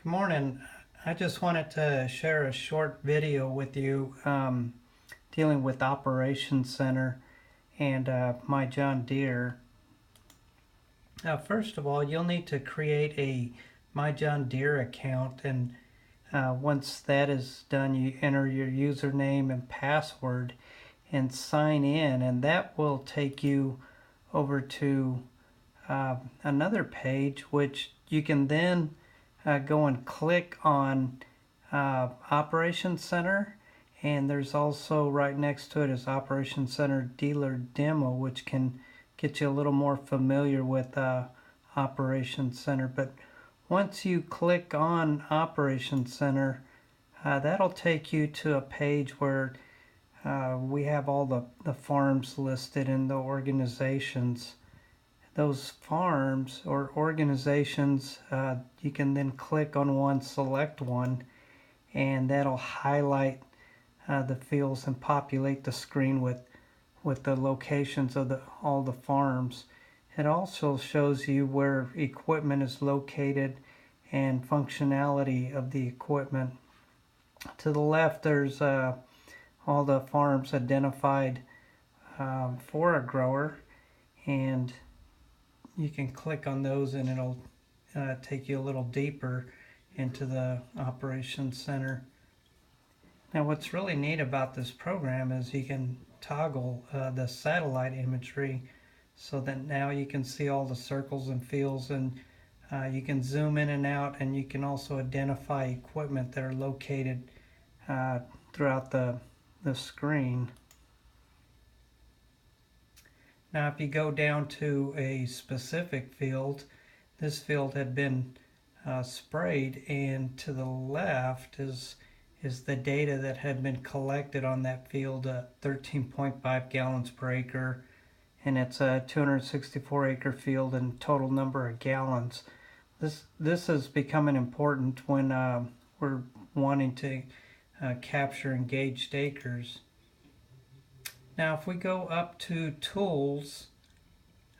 Good morning. I just wanted to share a short video with you dealing with Operations Center and my John Deere. First of all, you'll need to create a My John Deere account, and once that is done, you enter your username and password and sign in, and that will take you over to another page which you can then go and click on Operations Center, and there's also right next to it is Operations Center Dealer Demo, which can get you a little more familiar with Operations Center. But once you click on Operations Center, that'll take you to a page where we have all the farms listed and the organizations. Those farms or organizations, you can then click on one, select one, and that'll highlight the fields and populate the screen with the locations of all the farms. It also shows you where equipment is located and functionality of the equipment. To the left, there's all the farms identified for a grower, and you can click on those and it'll take you a little deeper into the Operations Center. Now what's really neat about this program is you can toggle the satellite imagery so that now you can see all the circles and fields, and you can zoom in and out, and you can also identify equipment that are located throughout the screen. Now if you go down to a specific field, this field had been sprayed, and to the left is the data that had been collected on that field, 13.5 gallons per acre, and it's a 264 acre field and total number of gallons. This is becoming important when we're wanting to capture engaged acres. Now if we go up to Tools,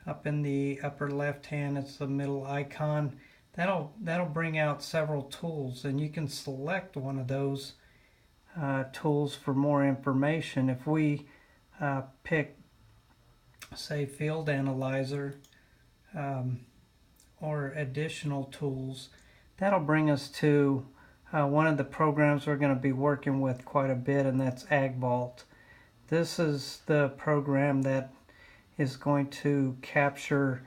up in the upper left hand, it's the middle icon. That'll bring out several tools, and you can select one of those tools for more information. If we pick, say, Field Analyzer or additional tools, that'll bring us to one of the programs we're going to be working with quite a bit, and that's AgVault. This is the program that is going to capture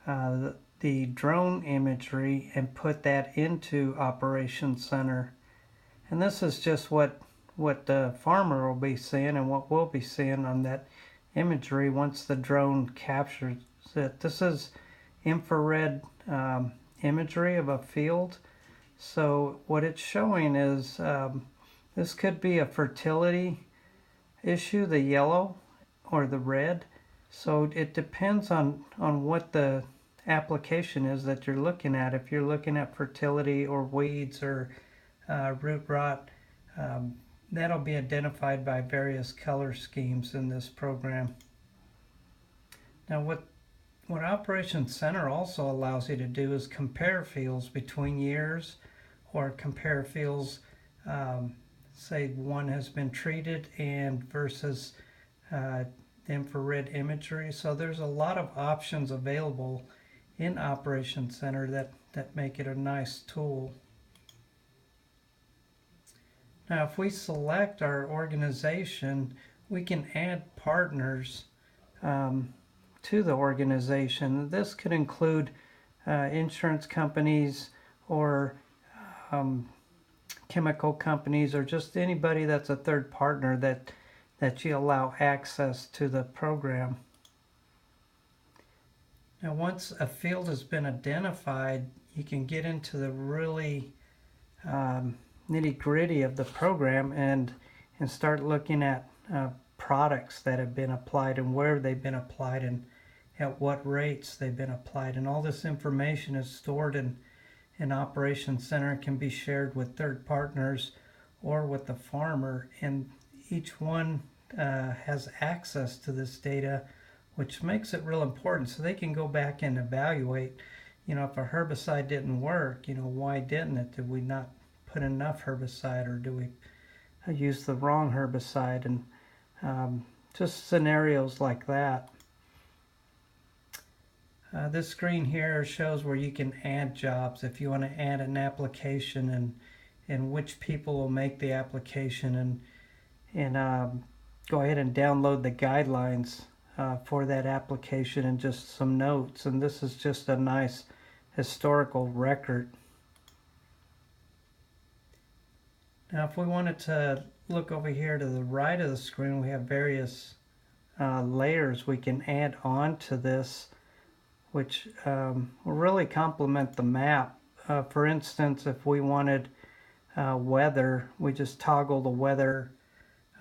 the drone imagery and put that into Operations Center. And this is just what the farmer will be seeing and what we'll be seeing on that imagery once the drone captures it. This is infrared imagery of a field. So what it's showing is this could be a fertility issue, the yellow or the red. So it depends on what the application is that you're looking at. If you're looking at fertility or weeds or root rot, that'll be identified by various color schemes in this program. Now what Operations Center also allows you to do is compare fields between years, or compare fields, say one has been treated and versus infrared imagery. So there's a lot of options available in Operations Center that make it a nice tool. Now if we select our organization, we can add partners to the organization. This could include insurance companies or chemical companies, or just anybody that's a third partner that you allow access to the program. Now once a field has been identified, you can get into the really nitty-gritty of the program and start looking at products that have been applied and where they've been applied and at what rates they've been applied. And all this information is stored in Operations Center and can be shared with third partners or with the farmer, and each one has access to this data, which makes it real important, so they can go back and evaluate, if a herbicide didn't work, why didn't it? Did we not put enough herbicide, or do we use the wrong herbicide? And just scenarios like that. This screen here shows where you can add jobs if you want to add an application, and which people will make the application, and go ahead and download the guidelines for that application and just some notes. And this is just a nice historical record. Now if we wanted to look over here to the right of the screen, we have various layers we can add on to this, which will really complement the map. For instance, if we wanted weather, we just toggle the weather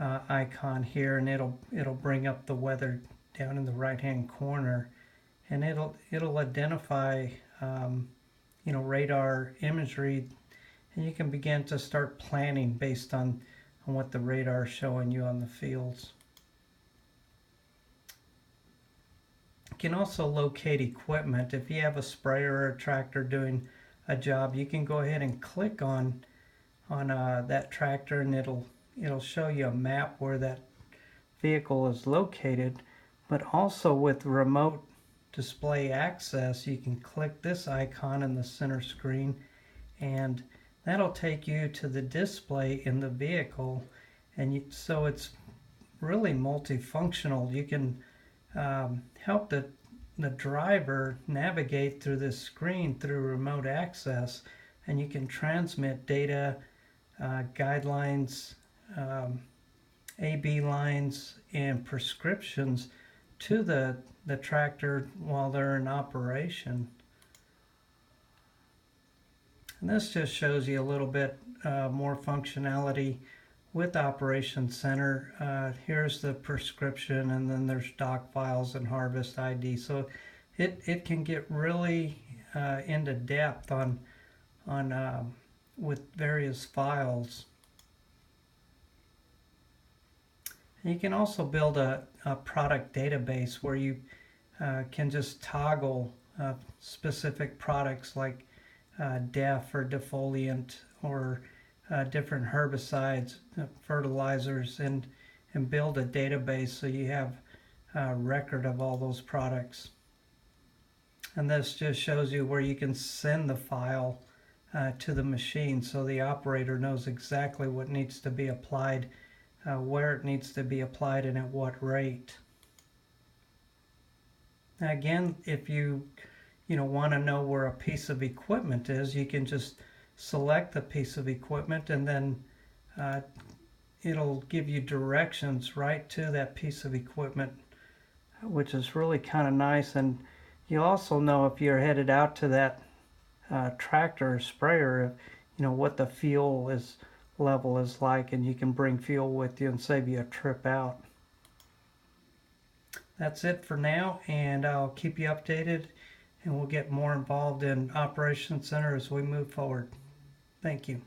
icon here, and it'll bring up the weather down in the right hand corner, and it'll identify radar imagery, and you can begin to start planning based on what the radar is showing you on the fields. You can also locate equipment. If you have a sprayer or a tractor doing a job, you can go ahead and click on that tractor, and it'll show you a map where that vehicle is located. But also with remote display access, you can click this icon in the center screen, and that'll take you to the display in the vehicle. And so it's really multifunctional. You can help the driver navigate through this screen through remote access, and you can transmit data, guidelines, AB lines, and prescriptions to the tractor while they're in operation. And this just shows you a little bit more functionality with Operations Center. Here's the prescription, and then there's doc files and harvest ID. So it can get really into depth on with various files. And you can also build a product database where you can just toggle specific products like DEF or defoliant, or different herbicides, fertilizers, and build a database so you have a record of all those products. And this just shows you where you can send the file to the machine, so the operator knows exactly what needs to be applied, where it needs to be applied, and at what rate. Now again, if you want to know where a piece of equipment is, you can just select the piece of equipment, and then it'll give you directions right to that piece of equipment, which is really kind of nice. And you also know if you're headed out to that tractor or sprayer, what the fuel level is like, and you can bring fuel with you and save you a trip out. That's it for now, and I'll keep you updated, and we'll get more involved in Operations Center as we move forward. Thank you.